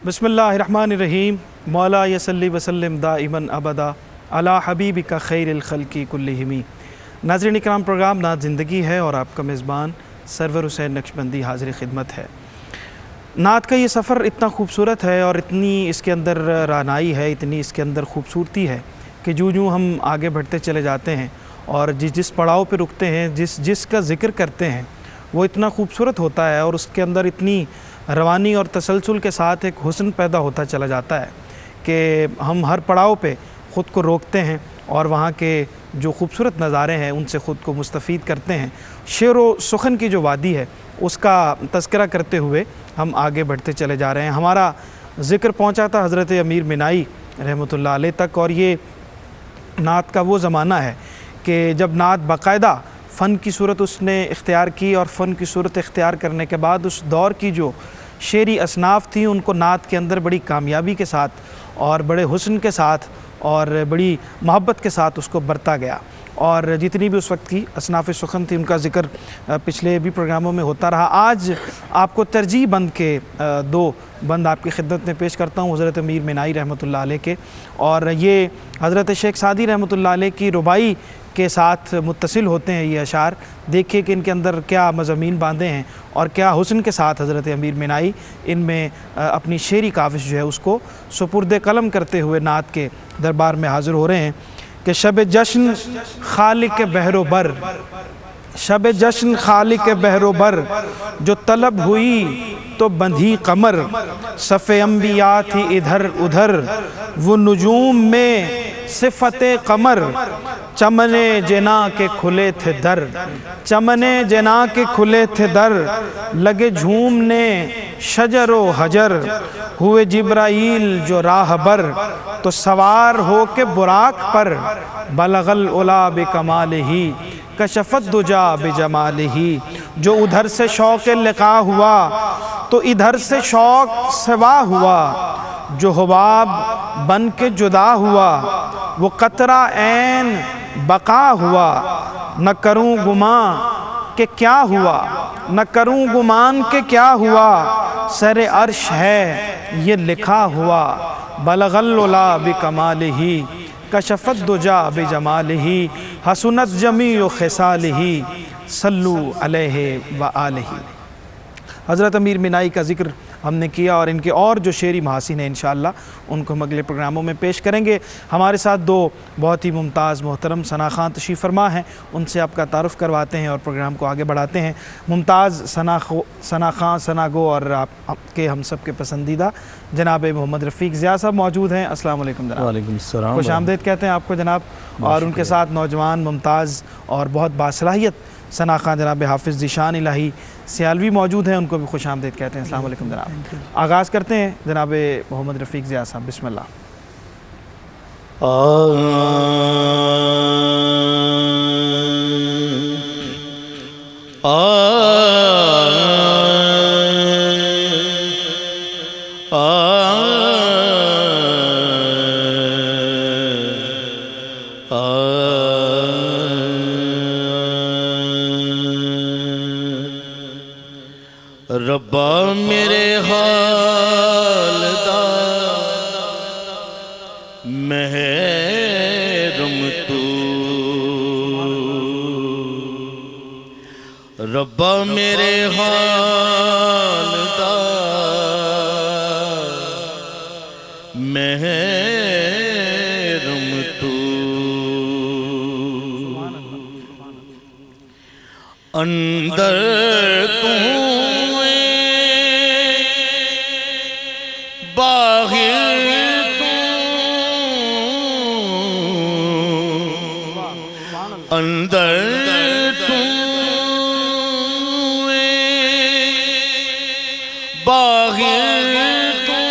बिस्मिल्लाहिर्रहमानिर्रहीम। मौला यसल्ली वसल्लिम दाइमन अबदा अला हबीबिका खैरिल खल्की कुल्लिहिमी। नाज़रीन इकराम, प्रोग्राम नात ज़िंदगी है और आपका मेज़बान सरवर हुसैन नक्शबंदी हाज़िर खिदमत है। नात का ये सफ़र इतना खूबसूरत है और इतनी इसके अंदर रानाई है, इतनी इसके अंदर खूबसूरती है कि जो हम आगे बढ़ते चले जाते हैं और जिस पड़ाव पे रुकते हैं, जिसका ज़िक्र करते हैं, वो इतना खूबसूरत होता है और उसके अंदर इतनी रवानी और तसलसल के साथ एक हुस्न पैदा होता चला जाता है कि हम हर पड़ाव पे ख़ुद को रोकते हैं और वहाँ के जो खूबसूरत नज़ारे हैं उनसे ख़ुद को मुस्तफ़ीद करते हैं। शेर व सुखन की जो वादी है उसका तज़किरा करते हुए हम आगे बढ़ते चले जा रहे हैं। हमारा ज़िक्र पहुँचा था हज़रत अमीर मिनाई रहमतुल्लाह अलैह तक, और ये नात का वो ज़माना है कि जब नात बाकायदा फ़न की सूरत उसने इख्तियार की और फ़न की सूरत इख्तियार करने के बाद उस दौर की जो शेरी असनाफ़ थी उनको नात के अंदर बड़ी कामयाबी के साथ और बड़े हुस्न के साथ और बड़ी मोहब्बत के साथ उसको बरता गया। और जितनी भी उस वक्त की असनाफ़ सुखन थी उनका ज़िक्र पिछले भी प्रोग्रामों में होता रहा। आज आपको तरजीह बंद के दो बंद आपकी खिदमत में पेश करता हूँ हज़रत अमीर मिनाई रहमतुल्लाह अलैह के, और ये हज़रत शेख सादी रहमतुल्लाह अलैह की रुबाई के साथ मुत्तसिल होते हैं ये अशार। देखिए कि इनके अंदर क्या मज़ामीन बांधे हैं और क्या हुस्न के साथ हज़रत अमीर मिनाई इनमें अपनी शेरी काविश जो है उसको सुपुर्द कलम करते हुए नात के दरबार में हाज़िर हो रहे हैं कि शब जश्न खालिक बहरोबर, शब जश्न खालिक बहरोबर, जो तलब हुई तो बंधी कमर, सफ़े अम्बिया थी इधर उधर, वो नुजूम में सिफ़ते कमर, चमने जना के खुले थे दर, चमने जना के खुले थे दर, लगे झूमने शजर व हजर, हुए जिब्राईल जो राहबर, तो सवार हो के बुराक पर, बलगल उला बेकमाल ही, कशफत दुजा बेजमाल ही, जो उधर से शौक़ लिक़ा हुआ तो इधर से शौक़ सिवा हुआ, जो हुबाब बन के जुदा हुआ वो कतरा ऐन बका हुआ, न करूं गुमान के क्या हुआ, न करूं गुमान के क्या हुआ, सरे अर्श है ये लिखा हुआ, बलगल उला बिकमाल ही, कशफत दुजा बिजमाल ही, हसनत जमी व खिसाल ही, सल्लु अलैहि व आलिही। हज़रत अमीर मिनाई का ज़िक्र हमने किया और इनके और जो शेरी महासिन हैं इंशाअल्लाह उनको हम अगले प्रोग्रामों में पेश करेंगे। हमारे साथ दो बहुत ही मुमताज़ मोहतरम सना खां तशरीफ़ फरमा हैं, उनसे आपका तारुफ़ करवाते हैं और प्रोग्राम को आगे बढ़ाते हैं। मुमताज़ सना खां सना गो और आपके हम सब के पसंदीदा जनाब मोहम्मद रफ़ीक ज़िया साहब मौजूद हैं। अस्सलाम वालेकुम जनाब। वालेकुम सलाम। खुश आमदीद कहते हैं आपको जनाब। और उनके साथ नौजवान मुमताज़ और बहुत बासलाहियत सना खां जनाब हाफिज़ ज़ीशान इलाही सियालवी मौजूद हैं, उनको भी खुश आमदीद कहते हैं। अस्सलाम वालेकुम जनाब। आगाज़ करते हैं जनाब मोहम्मद रफ़ीक ज़िया साहब, बिस्मिल्लाह। रब्बा मेरे हाल दा महरम तू, रब्बा मेरे हाल दा महरम तू, अंदर तू अंदर तू बाहिर तू,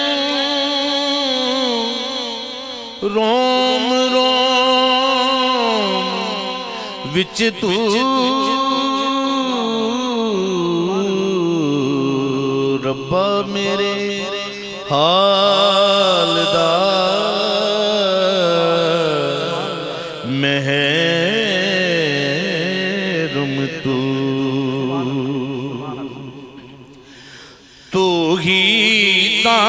रोम रोम विच तू, रब्बा मेरे हाल दा महरम तू, तू ही ता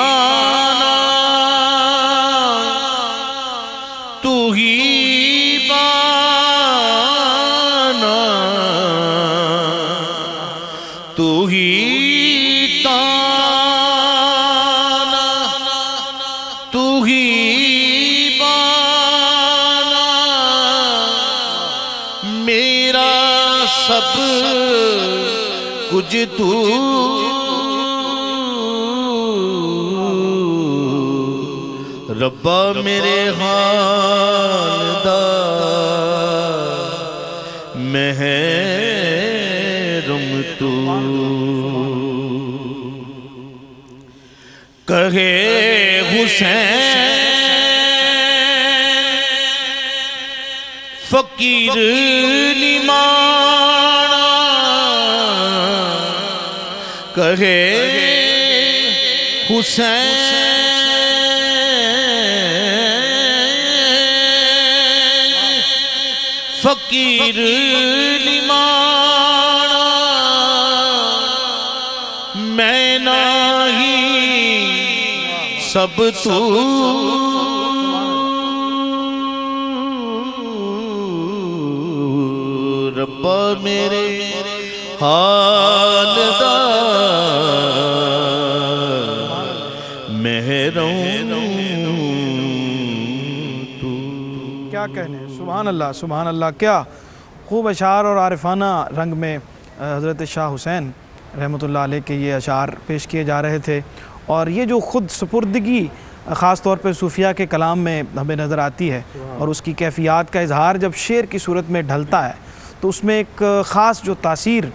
तू रब्बा मेरे हाल दा महरम तू कहे हुसैन फकीर निमाना कहे हुसैन फकीर निमाना मैं नाही सब तू रब्बा मेरे हाल दा महरम तू। क्या कहने, सुभान अल्लाह, क्या खूब अशार और आरिफाना रंग में हज़रत शाह हुसैन रहमतुल्लाह अलैह के ये अशार पेश किए जा रहे थे। और ये जो ख़ुद सुपुर्दगी ख़ास तौर पर सूफिया के कलाम में हमें नज़र आती है और उसकी कैफियत का इजहार जब शेर की सूरत में ढलता है तो उसमें एक ख़ास जो तासीर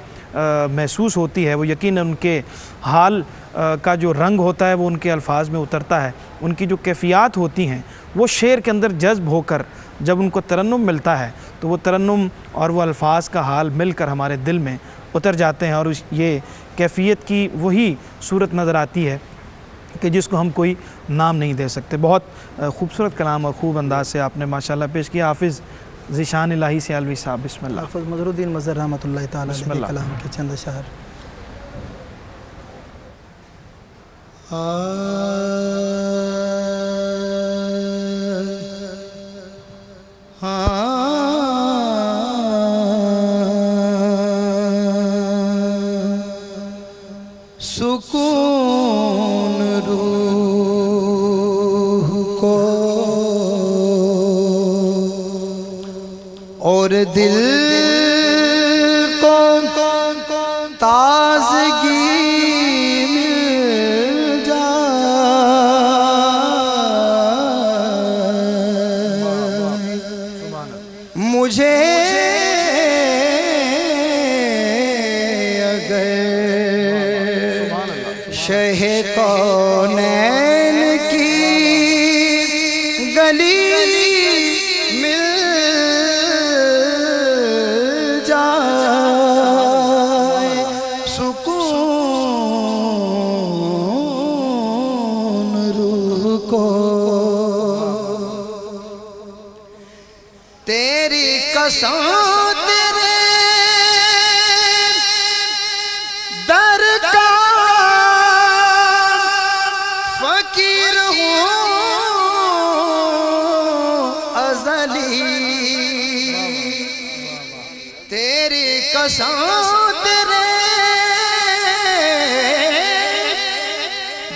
महसूस होती है वो यकीनन उनके हाल का जो रंग होता है वो उनके अल्फाज में उतरता है। उनकी जो कैफियत होती हैं वो शेर के अंदर जज्ब होकर जब उनको तरन्नुम मिलता है तो वो तरन्नुम और वो अल्फाज का हाल मिलकर हमारे दिल में उतर जाते हैं और ये कैफियत की वही सूरत नज़र आती है कि जिसको हम कोई नाम नहीं दे सकते। बहुत खूबसूरत कलाम और ख़ूब अंदाज से आपने माशाल्लाह पेश किया। हाफिज़ ज़ीशान इलाही से अलवी साहब बिस्मिल्लाह। हाफिज़ मज़रुद्दीन मज़हर रहमतुल्लाह तआला अलैह के कलाम के चंद अशआर। सुकून रूह को और दिल को ताज़गी मिल जाए मुझे शहे कौनैन की गली मिल जाए सुकून रूह को तेरी कसम तेरे दर का फकीर हूँ अज़ली तेरी कसम तेरे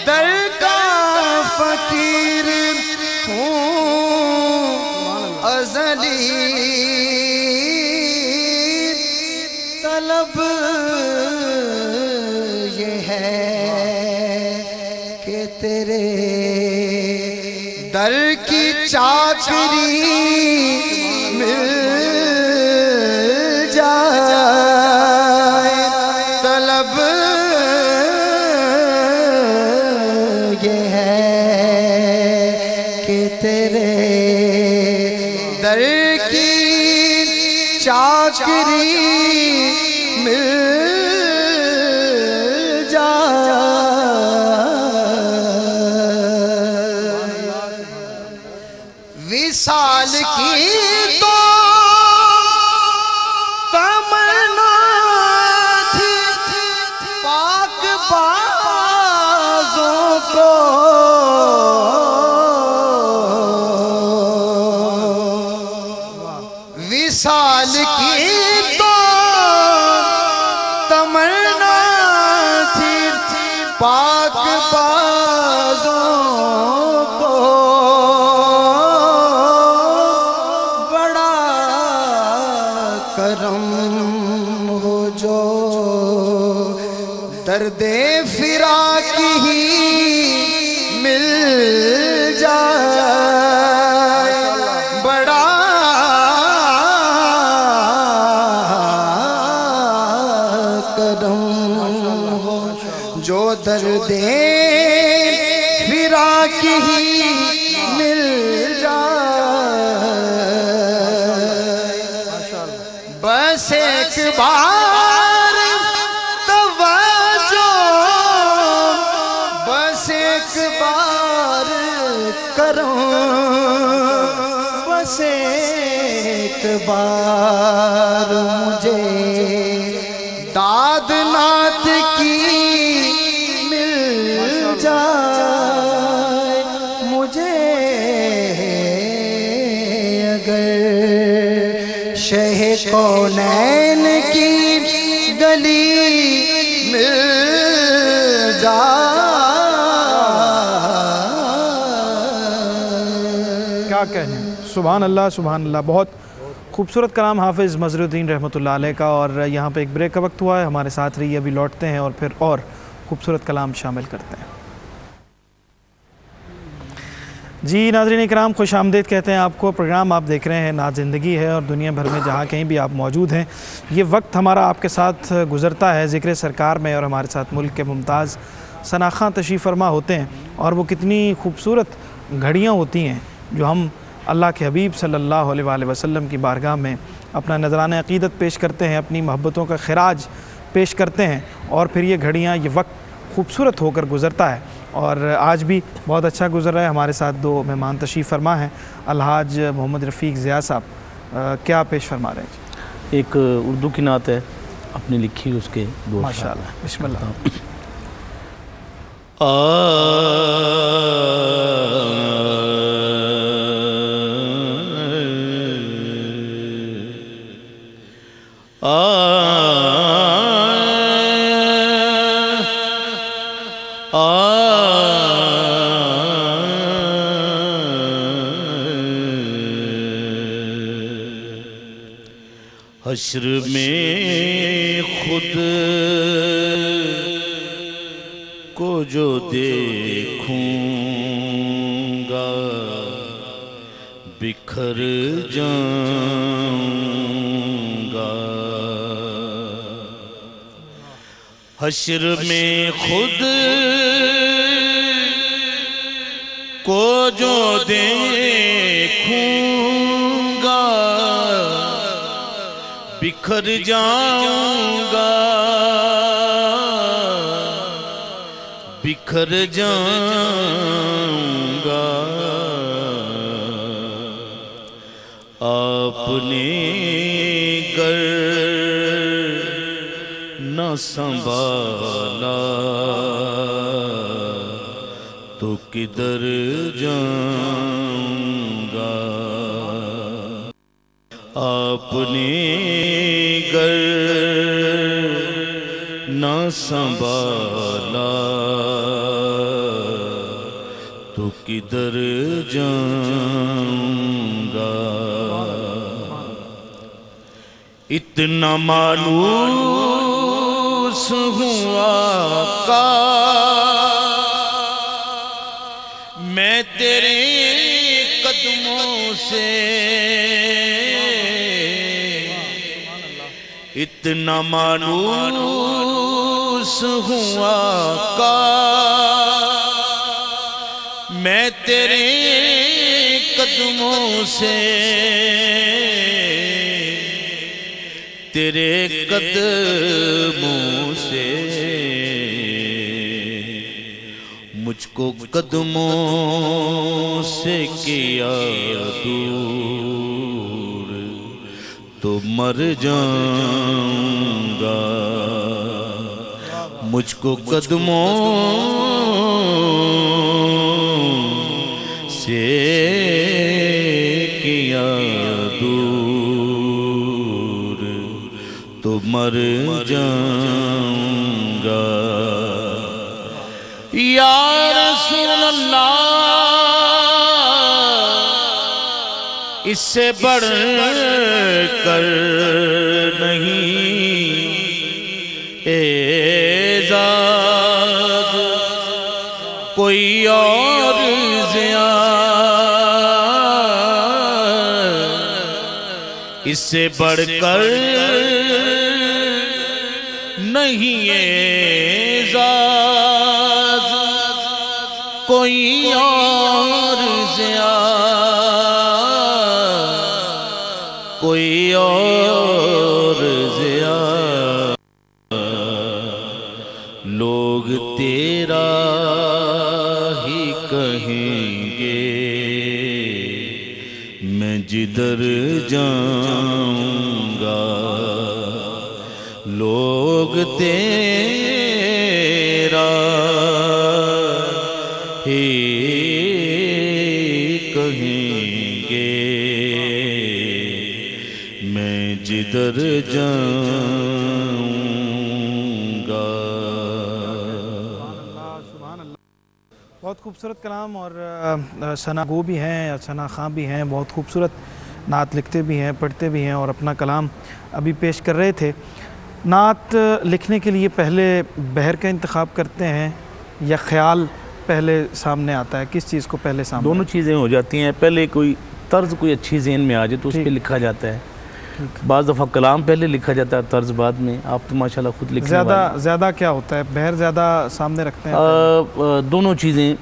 दर का फकीर हूँ अज़ली तलब ये है कि तेरे दर की चाकरी मिल जाए तलब ये है कि तेरे दर की चाकरी मिल विसाल की तो तमन्ना थी पाक बाज़ों को विसाल की तो तमन्ना थी पाक बाज़ों को करम हो जो फिराक ही मिल जाए, बस एक बार तवज्जो, बस एक बार करो, बस एक बार मुझे दाद नात की मिल जाए, मुझे अगर शह कौनैन की गली मिल जाए। क्या कहने, सुभान अल्लाह सुभान अल्लाह। बहुत खूबसूरत कलाम हाफिज़ मज़रुद्दीन रहमतुल्लाह अलैह का। और यहाँ पे एक ब्रेक का वक्त हुआ है, हमारे साथ रहिए, अभी लौटते हैं और फिर और खूबसूरत कलाम शामिल करते हैं। जी नाज़रीन इकराम, खुश आमदीद कहते हैं आपको। प्रोग्राम आप देख रहे हैं नात ज़िंदगी है, और दुनिया भर में जहाँ कहीं भी आप मौजूद हैं, ये वक्त हमारा आपके साथ गुज़रता है ज़िक्र सरकार में, और हमारे साथ मुल्क के मुमताज़ सना खां तशरीफ़ फरमा होते हैं। और वो कितनी खूबसूरत घड़ियाँ होती हैं जो हम अल्लाह के हबीब सल्लल्लाहु अलैहि वसल्लम की बारगाह में अपना नज़राना अक़ीदत पेश करते हैं, अपनी मोहब्बतों का खिराज पेश करते हैं, और फिर ये घड़ियाँ, ये वक्त खूबसूरत होकर गुज़रता है। और आज भी बहुत अच्छा गुज़र रहा है। हमारे साथ दो मेहमान तशरीफ़ फरमा हैं। अलहाज मोहम्मद रफ़ीक ज़िया साहब क्या पेश फरमा रहे हैं? एक उर्दू की नात है अपनी लिखी, उसके दो माशाअल्लाह, बिस्मिल्लाह। हश्र में खुद को जो देखूंगा बिखर जाऊंगा। हश्र में खुद को जो देखूंगा बिखर जाऊंगा, बिखर जाऊंगा। आपने गर न संभाला तो किधर जाऊंगा। आपने गर न संभाला तो किधर जाऊंगा। इतना मायूस हुआ का मैं तेरे कदमों से, इतना मायूस हुआ का मैं तेरे कदमों से, तेरे कदमों से। मुझको कदमों से किया दूर तो मर जाऊंगा। मुझको कदमों से किया दूर तो मर जाऊंगा। या रसूल अल्लाह इससे बढ़ कर नहीं एजाज कोई और ज़िया, इससे बढ़कर नहीं एजाज कोई और ज़िया, कोई और ज़िया, लोग तेरा ही कहेंगे, मैं जिधर जाऊंगा लोग तेरा ही कहेंगे, मैं जिधर जाऊंगा। बहुत खूबसूरत कलाम और सना गो भी हैं, सना खां भी हैं, बहुत खूबसूरत नात लिखते भी हैं, पढ़ते भी हैं और अपना कलाम अभी पेश कर रहे थे। नात लिखने के लिए पहले बहर का इंतखाब करते हैं या ख्याल पहले सामने आता है, किस चीज़ को पहले सामने? दोनों चीज़ें हो जाती हैं। पहले कोई तर्ज कोई अच्छी ज़हन में आ जाए तो उस पर लिखा जाता है। बाज़ दफ़ा कलाम पहले लिखा जाता है, तर्ज बाद में। आप तो माशाल्लाह खुद लिखने ज़्यादा क्या होता है, बहर ज़्यादा सामने रखते हैं? दोनों चीज़ें।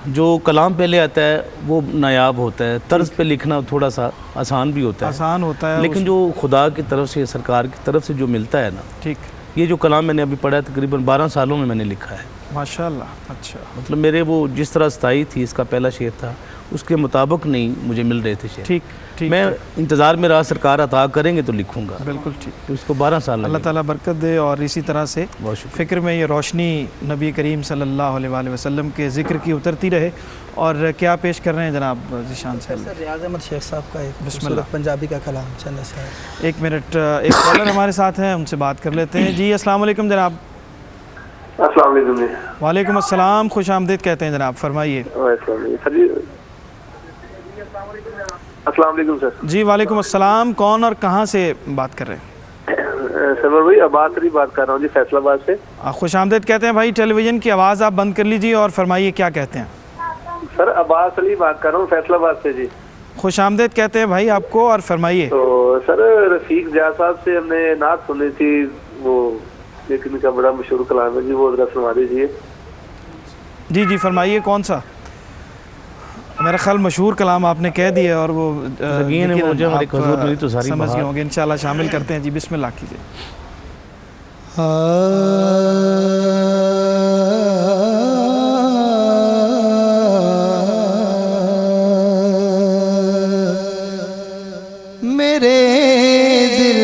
जो कलाम पहले आता है वो नायाब होता है, तर्ज पे लिखना थोड़ा सा आसान भी होता है, आसान होता है, लेकिन जो खुदा की तरफ से, सरकार की तरफ से जो मिलता है ना, ठीक, ये जो कलाम मैंने अभी पढ़ा है तकरीबन 12 सालों में मैंने लिखा है माशाल्लाह। अच्छा, मतलब मेरे वो जिस तरह सताई थी, इसका पहला शेर था, उसके मुताबिक नहीं मुझे मिल रहे थे शेर। ठीक, मैं इंतज़ार में रहा, सरकार अता करेंगे तो लिखूंगा। बिल्कुल ठीक। तो इसको 12 साल अल्लाह ताला बरकत दे और इसी तरह से फ़िक्र में ये रोशनी नबी करीम सल्लल्लाहु अलैहि वसल्लम के ज़िक्र की उतरती रहे। और क्या पेश कर रहे हैं जनाब ज़ीशान साहब? रियाज़ अहमद शेख साहब का एक बिस्मिल्लाह पंजाबी का कलाम चंद अशआर। एक मिनट, एक कॉलर हमारे साथ हैं, उनसे बात कर लेते हैं। जी अस्सलाम वालेकुम जनाब। अस्सलाम वालेकुम। वालेकुम अस्सलाम, खुश आमदीद कहते हैं जनाब, फरमाइए। अस्सलाम वालेकुम सर। जी वालेकुम अस्सलाम, कौन और कहाँ से बात कर रहे हैं? सरवर भाई अब्बास अली बात कर रहा हूँ जी, फैसलाबाद से। खुश आमदीद कहते हैं भाई। टेलीविज़न की आवाज़ आप बंद कर लीजिए और फरमाइए क्या कहते हैं। सर अब्बास अली बात कर रहा हूँ फैसलाबाद से जी। खुश आमदीद कहते हैं भाई आपको और फरमाइए। तो सर रफीक जिया साहब से हमने नात सुनी थी, वो लेकिन का बड़ा मशहूर कलाम है जी, वो जरा सुना दीजिए। जी जी फरमाइए, कौन सा? मेरा ख्याल मशहूर कलाम आपने कह दिया और वो समझ गए होंगे, इंशाल्लाह शामिल करते हैं जी। बिस्मिल्लाह कीजिए। मेरे दिल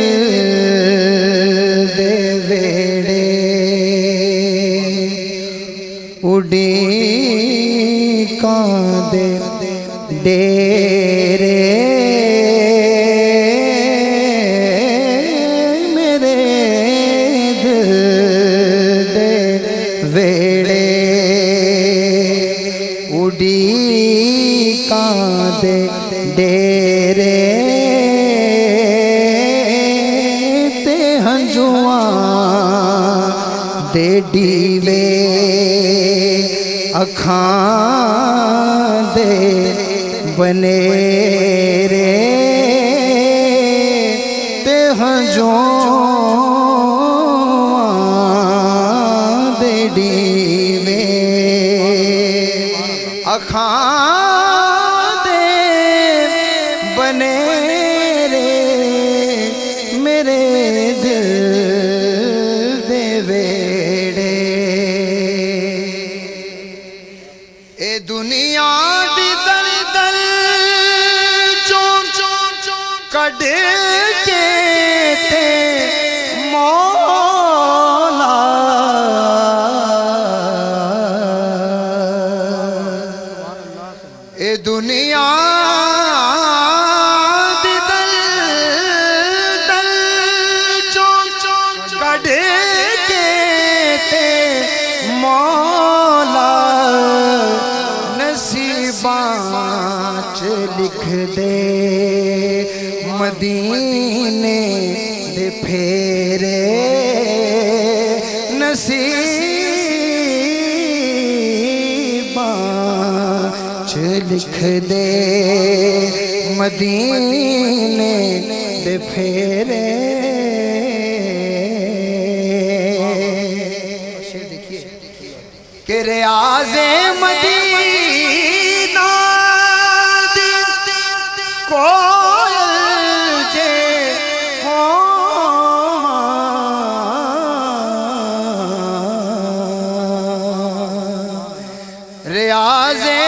दे वेड़े उड़ी कांदे डेरे, मेरे दिल दे वेड़े उड़ी कांदे डेरे, ते हंजुआं दे डीवे अखां दे बनेरे, ते हंजुआं दे डीवे अखां दे बनेरे, मेरे दिल दे वेड़े। ए दुनिया दी दल दल चों कढ़ के ते मौला ए दुनिया दी दल दल चों कढ़ के ते मौला नसीबां च लिख दे मदीने दे फेरे, नसीबां च लिख दे मदीने दे फेरे। कि रियाज़े मदीने रियाज़े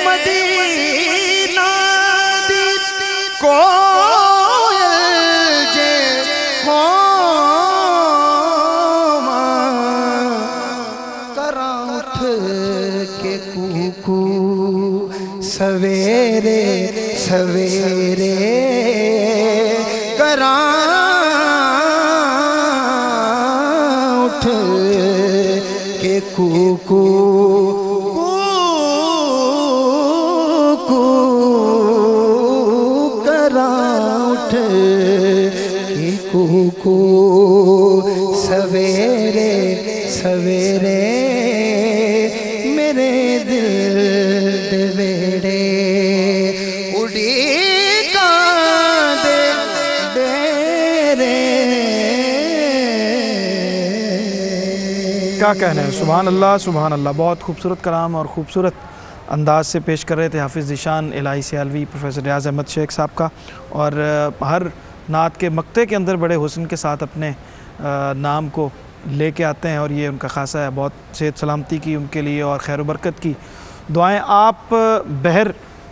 मदीना दी कोयल जे होमा करा उठ के कूकू सवेरे सवेरे करा उठ के कूकू करा उठ के कूकू सवेरे सवेरे मेरे दिल दे वेड़े उड़ी कांदे डेरे। क्या कहना है, सुभान अल्लाह सुभान अल्लाह। बहुत खूबसूरत कलाम और ख़ूबसूरत अंदाज से पेश कर रहे थे हाफिज़ ज़ीशान इलाही सियालवी प्रोफेसर रियाज़ अहमद शेख साहब का। और हर नात के मक्ते के अंदर बड़े हुस्न के साथ अपने नाम को लेके आते हैं और ये उनका ख़ासा है। बहुत सेहत सलामती की उनके लिए और खैर बरकत की दुआएं। आप बहर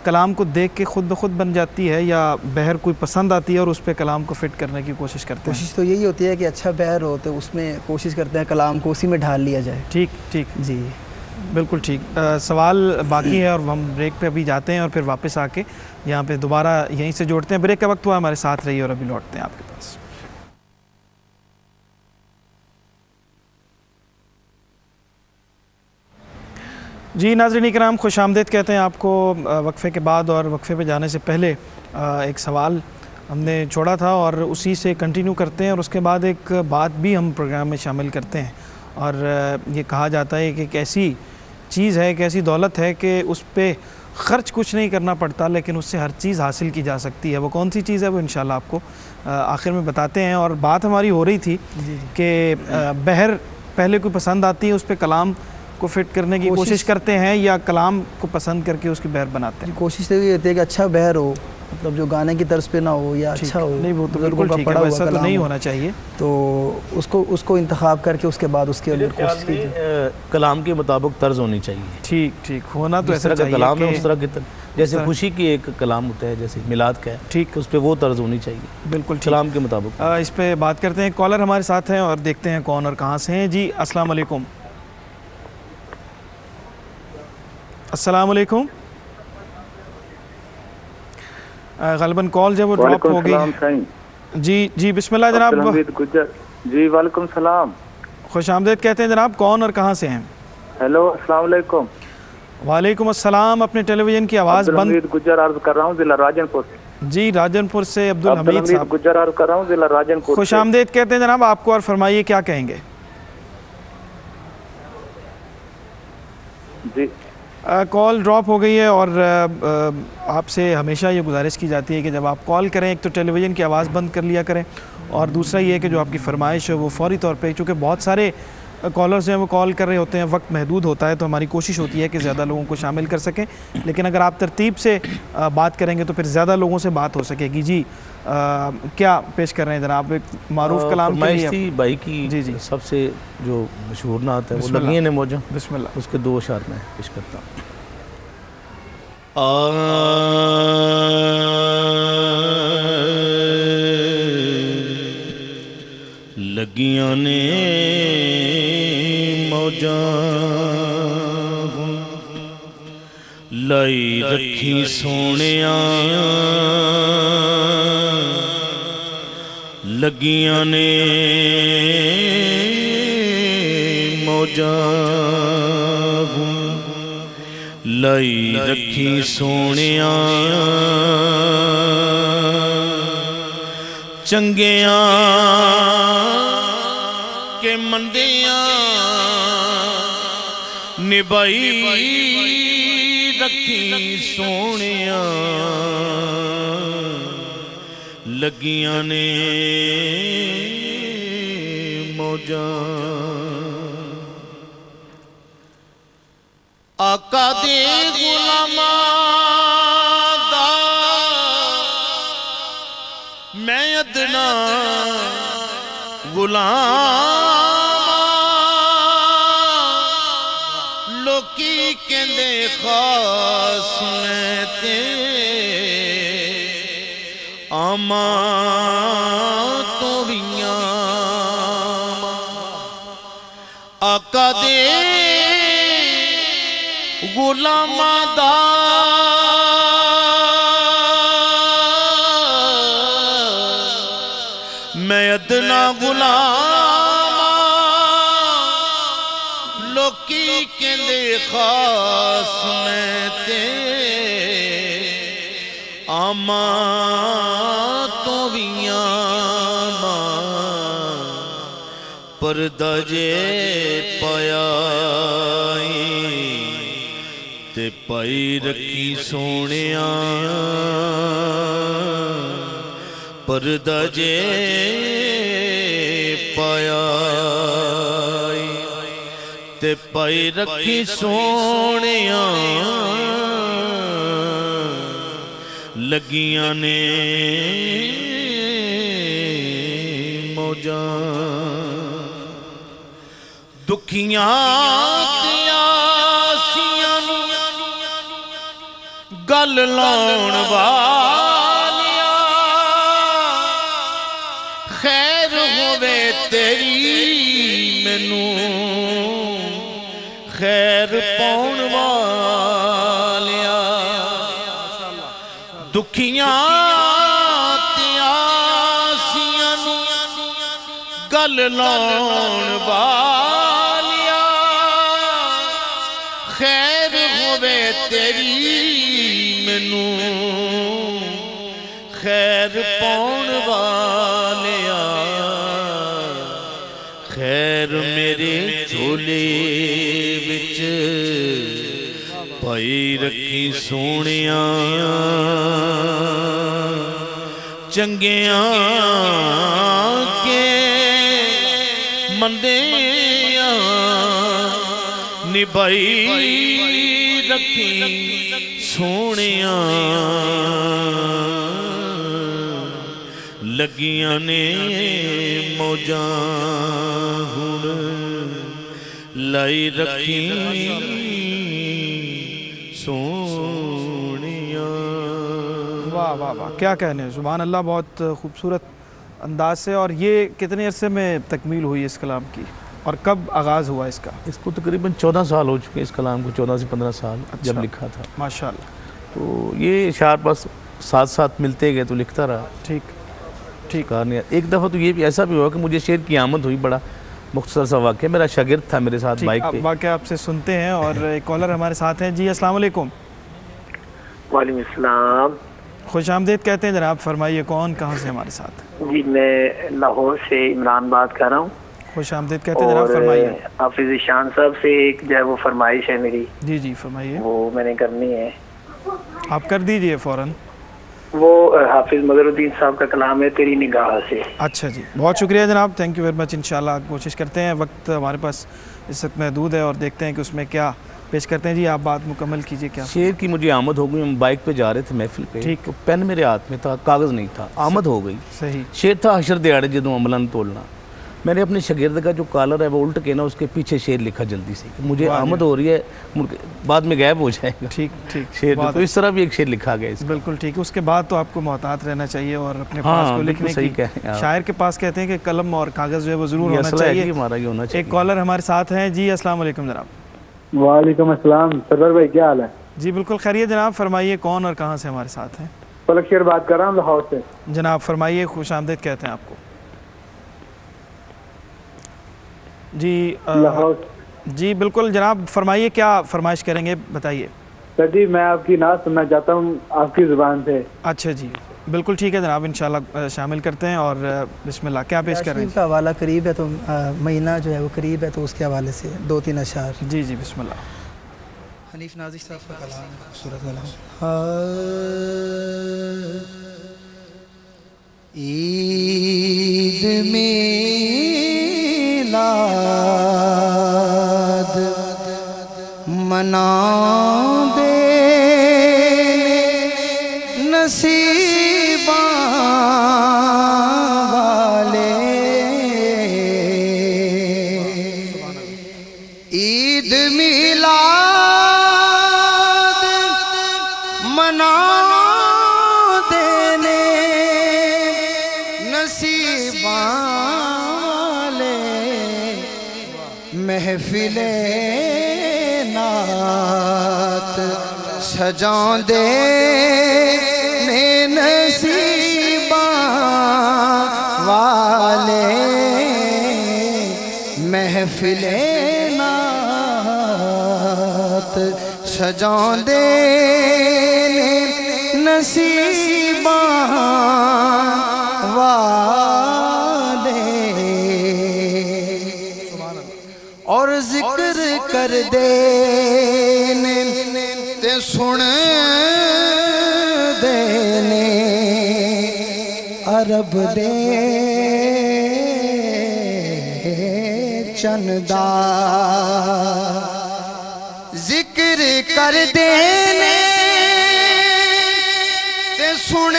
कलाम को देख के ख़ुद ब खुद बन जाती है या बहर कोई पसंद आती है और उस पर कलाम को फ़िट करने की कोशिश करते हैं? कोशिश तो यही होती है कि अच्छा बहर हो तो उसमें कोशिश करते हैं कलाम को उसी में ढाल लिया जाए। ठीक ठीक जी बिल्कुल ठीक। सवाल बाकी है और हम ब्रेक पे अभी जाते हैं और फिर वापस आके यहाँ पे दोबारा यहीं से जोड़ते हैं। ब्रेक का वक्त हुआ, हमारे साथ रहिए और अभी लौटते हैं आपके पास। जी नाज़रीन इकराम, खुश आमदीद कहते हैं आपको वक्फ़े के बाद। और वक्फ़े पे जाने से पहले एक सवाल हमने छोड़ा था और उसी से कंटिन्यू करते हैं और उसके बाद एक बात भी हम प्रोग्राम में शामिल करते हैं। और ये कहा जाता है कि एक ऐसी चीज़ है, एक ऐसी दौलत है कि उस पर ख़र्च कुछ नहीं करना पड़ता लेकिन उससे हर चीज़ हासिल की जा सकती है। वो कौन सी चीज़ है वो इंशाल्लाह आपको आखिर में बताते हैं। और बात हमारी हो रही थी कि बहर पहले कोई पसंद आती है, उस पर कलाम को फिट करने की कोशिश करते हैं या कलाम को पसंद करके उसकी बहर बनाते हैं? कोशिश तो ये होती है कि अच्छा बहर हो, मतलब जो गाने की तर्ज पे ना हो या अच्छा हो। नहीं वो तो बिल्कुल ठीक है, वैसा तो नहीं होना चाहिए। तो उसको इंतखाब करके उसके बाद उसके अंदर कोशिश कीजिए कलाम के मुताबिक तर्ज होनी चाहिए। ठीक ठीक होना तो ऐसा चाहिए कलाम है उस तरह की जैसे खुशी की एक कलाम होता है, जैसे मिलाद का है, ठीक, उस पर वो तर्ज होनी चाहिए बिल्कुल कलाम के मुताबिक। इस पे बात करते हैं। कॉलर हमारे साथ हैं और देखते हैं कौन और कहाँ से हैं। जी अस्सलाम वालेकुम। अस्सलाम वालेकुम। ग़ालिबन कॉल जब वो ड्रॉप हो गई। जी जी बिस्मिल्लाह जनाब। जी वालेकुम सलाम। खुश आमदीद कहते हैं जनाब, कौन और कहाँ से हैं? हेलो अस्सलाम वालेकुम। वालेकुम अस्सलाम। अपने टेलीविज़न की आवाज़ बंद। गुज्जर अर्ज कर रहा हूँ, जिला राजनपुर। जी राजनपुर से अब्दुल हमीद साहब। गुज्जर अर्ज कर रहा हूँ, जिला राजनपुर। खुश आमदीद कहते हैं जनाब आपको, और फरमाइए क्या कहेंगे? जी कॉल ड्रॉप हो गई है और आपसे हमेशा ये गुजारिश की जाती है कि जब आप कॉल करें एक तो टेलीविज़न की आवाज़ बंद कर लिया करें और दूसरा ये है कि जो आपकी फरमाइश है वो फ़ौरी तौर पे, चूँकि बहुत सारे कॉलर्स हैं वो कॉल कर रहे होते हैं, वक्त महदूद होता है, तो हमारी कोशिश होती है कि ज़्यादा लोगों को शामिल कर सकें। लेकिन अगर आप तरतीब से बात करेंगे तो फिर ज़्यादा लोगों से बात हो सकेगी। जी क्या पेश कर रहे हैं जनाब? एक मारूफ कलाम के लिए भाई की जी जी सबसे जो मशहूर नात है वो लगी ने मौजा, बिस्मिल्लाह, उसके दो अशार में पेश करता हूँ। लगियां ने मौजा लाई रखी सोनिया, लगियां ने मौजा लाई रखी सोनिया, चंगिया के मंदिया निभाई रखी सोनिया, लगियां ने मौजा। आका दे गुलामां दा मैं अदना गुलाम, लोकी कहंदे खास मैं ते आमा तोड़ियां आका दे गुलामां दा मैं अदना गुलाम लोकी कहंदे खास मैं ते आमा तो वियां परदा जे पाया ते पाई रखी सोनिया परदा जे पाया ते पाई रखी सोनिया लगियां ने मौजां दुखियां ते आसियां नू गल लाउण वालिया खैर होवे तेरी मैनू खैर पाउण वालिया दुखियां ते आसियां नू गल लाउण वालिया खैर होवे तेरी मैनू खैर पाउण वालिया खैर मेरे झोले विच पाई रखी सोनिया चंगियां के मंदिया निभाई रखी सोनिया लगियां ने मौजां हुण लाई रखी सोनिया। वाह वाह वाह, क्या कहने, सुभान अल्लाह, बहुत खूबसूरत अंदाज से। और ये कितने अरसे में तकमील हुई इस कलाम की और कब आगाज़ हुआ इसका? इसको तकरीबन 14 साल हो चुके हैं, इस कलाम को 14 से 15 साल जब लिखा था माशाल्लाह। तो ये शार बस साथ साथ मिलते गए तो लिखता रहा। ठीक ठीक। एक दफ़ा तो ये भी ऐसा भी हुआ कि मुझे शेर की आमद हुई, बड़ा मुख्तसर सा वाक़या। मेरा शागिर्द था मेरे साथ बाइक पे। वाक़या आपसे सुनते हैं और एक कॉलर हमारे साथ हैं। जी अस्सलाम वालेकुम। वालेकुम अस्सलाम। खुश आमदीद कहते हैं जनाब, फरमाइए कौन कहाँ से हमारे साथ? जी मैं लाहौर से इमरान बात कर रहा हूँ। खुश आमदीद कहते हैं जनाब, फरमाइए। हाफिज शान साहब से एक जो है वो फरमाइश है मेरी। जी जी फरमाइए। वो मैंने करनी है। आप कर दीजिए फ़ौरन। वो हाफिज मदरुद्दीन साहब का कलाम है, तेरी निगाह से। अच्छा जी, बहुत शुक्रिया जनाब, थैंक यू वेरी मच। इंशाल्लाह कोशिश करते हैं, वक्त हमारे पास इस वक्त महदूद है और देखते हैं कि उसमें क्या पेश करते हैं। जी आप बात मुकम्मल कीजिए। क्या शेर की मुझे आमद हो गई, हम बाइक पे जा रहे थे महफिल पे। ठीक। तो पेन मेरे हाथ में था, कागज़ नहीं था, आमद हो गई। सही। शेर था हशर दिहाड़े जदों अमलन तोलना। मैंने अपने शागिर्द का जो कॉलर है वो उल्ट के ना उसके पीछे शेर लिखा जल्दी से, मुझे आमद हो रही है, बाद में गायब हो जाएगा। ठीक ठीक। शेर तो इस तरह भी एक शेर लिखा गया इसका। बिल्कुल ठीक। उसके बाद तो आपको मोहतात रहना चाहिए और अपने पास को लिखने सही की। शायर के पास कहते हैं कि कलम और कागज़ जो है वो ज़रूर होना चाहिए। हमारा ये होना चाहिए। एक कॉलर हमारे साथ हैं। जी अस्सलाम वालेकुम जनाब। वालेकुम अस्सलाम। सरवर भाई क्या हाल है? जी बिल्कुल खैरियत जनाब, फरमाइए कौन और कहाँ से हमारे साथ हैं? पलक शेर बात कर रहा हूँ लाहौर से। जनाब फरमाइए, खुश आमदीद कहते हैं आपको। जी लाहौर। जी बिल्कुल जनाब, फरमाइए क्या फरमाइश करेंगे, बताइए। सर जी मैं आपकी नात सुनना चाहता हूँ आपकी ज़ुबान से। अच्छा जी बिल्कुल ठीक है जनाब, इंशाल्लाह शामिल करते हैं। और बिस्मिल्लाह, क्या पेश करें? का हवाला करीब है तो महीना जो है वो करीब है तो उसके हवाले से 2-3 अशार। जी जी बिस्मिल्लाह। हनीफ नाज़िर साहब का कलाम, खूबसूरत कलाम। ईद मिलाद मना दे नसीबा वाले, ईद मिलाद मना देने नसीबां वाले महफिले नात सजांदे ने नसीबां वाले महफिले नात सजांदे ने नसीबां वाले और जिक्र कर दे ते सुन देने अरब दे चंदा जिक्र कर देने ते सुन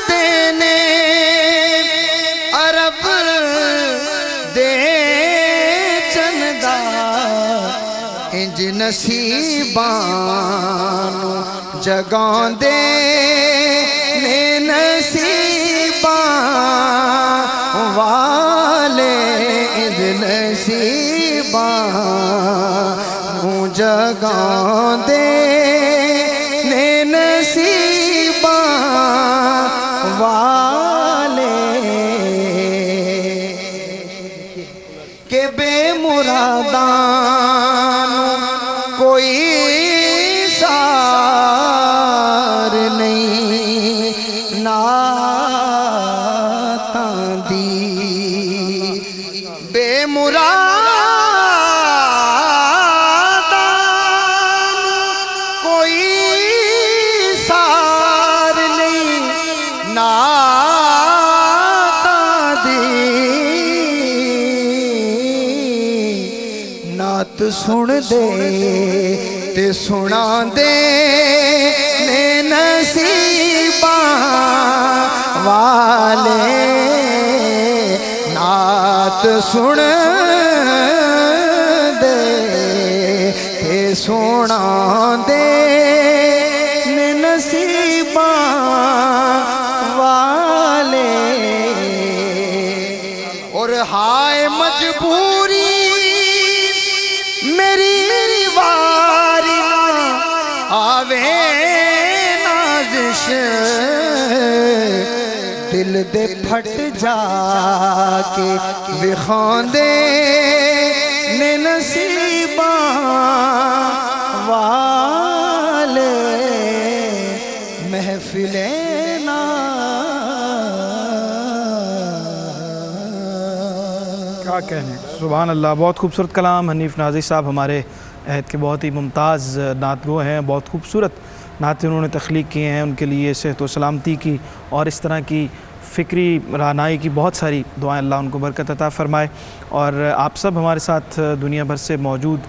देने अरब दे चंदा इंज नसीबां नूं जगांदे ने नसीबां वाले इंज नसीबां नूं जगांदे ने नसीबां वाले के बेमुरादां कोई सार नहीं नातां दी बेमुरादां कोई सार नहीं नातां दी नात सुन दे ते सुना दे ने नसीबां वाले नात सुन दे ते सुना दे ने नसीबां वाले और हाय मजबूरी मेरी वारी आवे नाज़िश दिल दे फट जाके विखांदे ने नसीबां वाले महफिले क्या कहने, सुभान अल्लाह। बहुत खूबसूरत कलाम। हनीफ नाज़ी साहब हमारे अहद के बहुत ही मुमताज़ नातगो हैं। बहुत खूबसूरत नाते उन्होंने तख्लीक किए हैं। उनके लिए सेहत व सलामती की और इस तरह की फ़िक्री रहनाई की बहुत सारी दुआएं, अल्लाह उनको बरकत अता फ़रमाए। और आप सब हमारे साथ दुनिया भर से मौजूद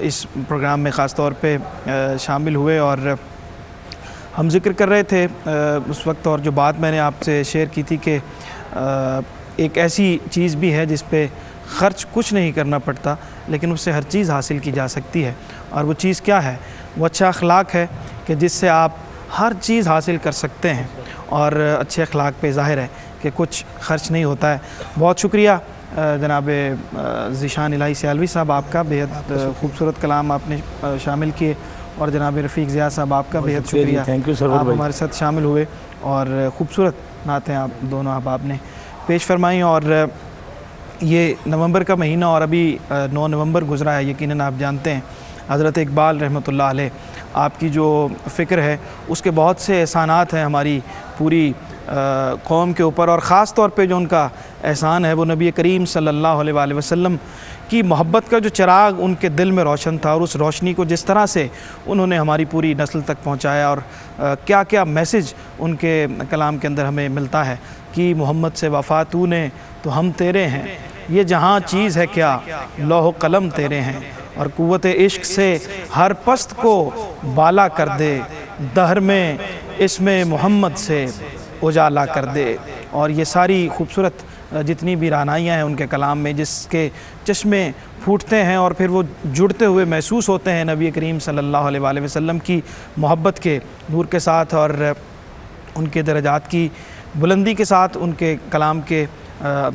इस प्रोग्राम में ख़ास तौर पे शामिल हुए और हम जिक्र कर रहे थे उस वक्त, और जो बात मैंने आपसे शेयर की थी कि एक ऐसी चीज़ भी है जिस पे ख़र्च कुछ नहीं करना पड़ता, लेकिन उससे हर चीज़ हासिल की जा सकती है। और वो चीज़ क्या है? वो अच्छा अखलाक है कि जिससे आप हर चीज़ हासिल कर सकते हैं। और अच्छे अखलाक पे ज़ाहिर है कि कुछ ख़र्च नहीं होता है। बहुत शुक्रिया जनाब ज़ीशान इलाही सियालवी साहब, आपका बेहद खूबसूरत कलाम आपने शामिल किए। और जनाब रफ़ीक ज़िया साहब, आपका बेहद शुक्रिया, थैंक यू सर, आप हमारे साथ शामिल हुए और ख़ूबसूरत नातें आप दोनों अहबाब ने पेश फरमाई। और ये नवंबर का महीना और अभी 9 नवंबर गुज़रा है। यकीनन आप जानते हैं हज़रत इकबाल रहमतुल्लाह अलैह, आपकी जो फ़िक्र है उसके बहुत से एहसानात हैं हमारी पूरी कौम के ऊपर। और ख़ास तौर पे जो उनका एहसान है वो नबी करीम सल्लल्लाहु अलैहि वसल्लम की मोहब्बत का जो चिराग उनके दिल में रोशन था, और उस रोशनी को जिस तरह से उन्होंने हमारी पूरी नस्ल तक पहुँचाया। और क्या क्या मैसेज उनके कलाम के अंदर हमें मिलता है कि मोहम्मद से वफ़ा तूने तो हम तेरे हैं, ये जहाँ चीज़ है क्या लौह कलम तेरे हैं, और कुव्वत इश्क से हर पस्त को बाला कर दे, दहर में इसमें मोहम्मद से उजाला कर दे। और ये सारी खूबसूरत जितनी भी रानाइयाँ हैं उनके कलाम में, जिसके चश्मे फूटते हैं और फिर वो जुड़ते हुए महसूस होते हैं नबी करीम सल्लल्लाहु अलैहि वसल्लम की मोहब्बत के नूर के साथ और उनके दर्जात की बुलंदी के साथ उनके कलाम के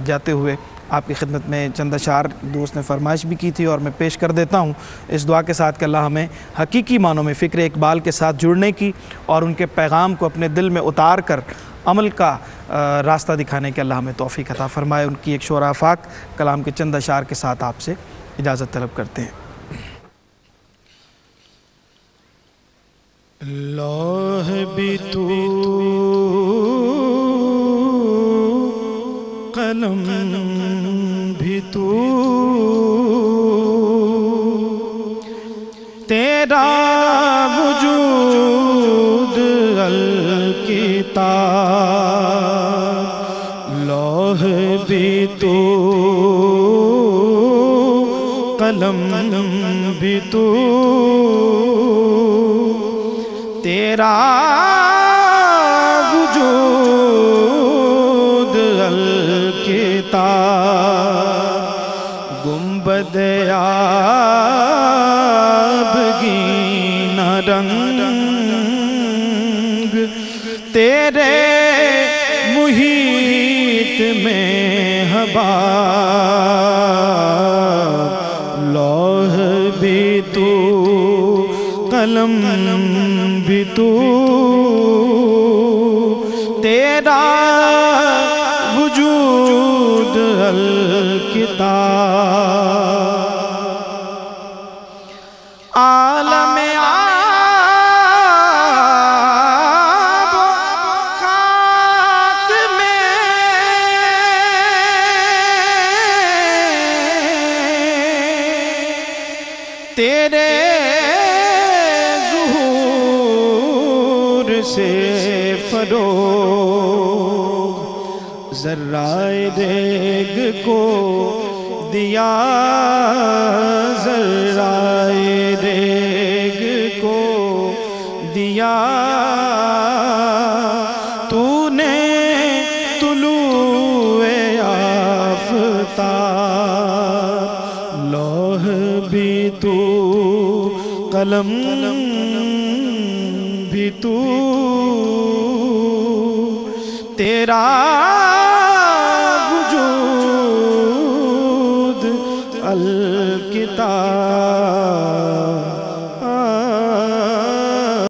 जाते हुए आपकी खिदमत में चंद अशार दोस्त ने फरमाइश भी की थी और मैं पेश कर देता हूँ इस दुआ के साथ कि अल्लाह हमें हकीकी मानों में फ़िक्र इकबाल के साथ जुड़ने की और उनके पैगाम को अपने दिल में उतार कर अमल का रास्ता दिखाने के अल्लाह हमें तौफ़ीक़ अता फ़रमाए। उनकी एक शोरा आफ़ाक कलाम के चंद अशार के साथ आपसे इजाज़त तलब करते हैं। लौह भी तू कलम भी तू तेरा वजूद अल किताब। लौह भी तू कलम भी तू तेरा वजूद अल किताब। गुंबद आबगीना रंग तेरे मुहीत में हवा। लौह भी तू कलम भी तू तेरा वजूद अल किताब। आलम आब खाक में तेरे से फरोग ज़र्राए देग को दिया। ज़र्राए देग को दिया तूने तुलूए आफ़ताब। लौह भी तू कलम भी तू तेरा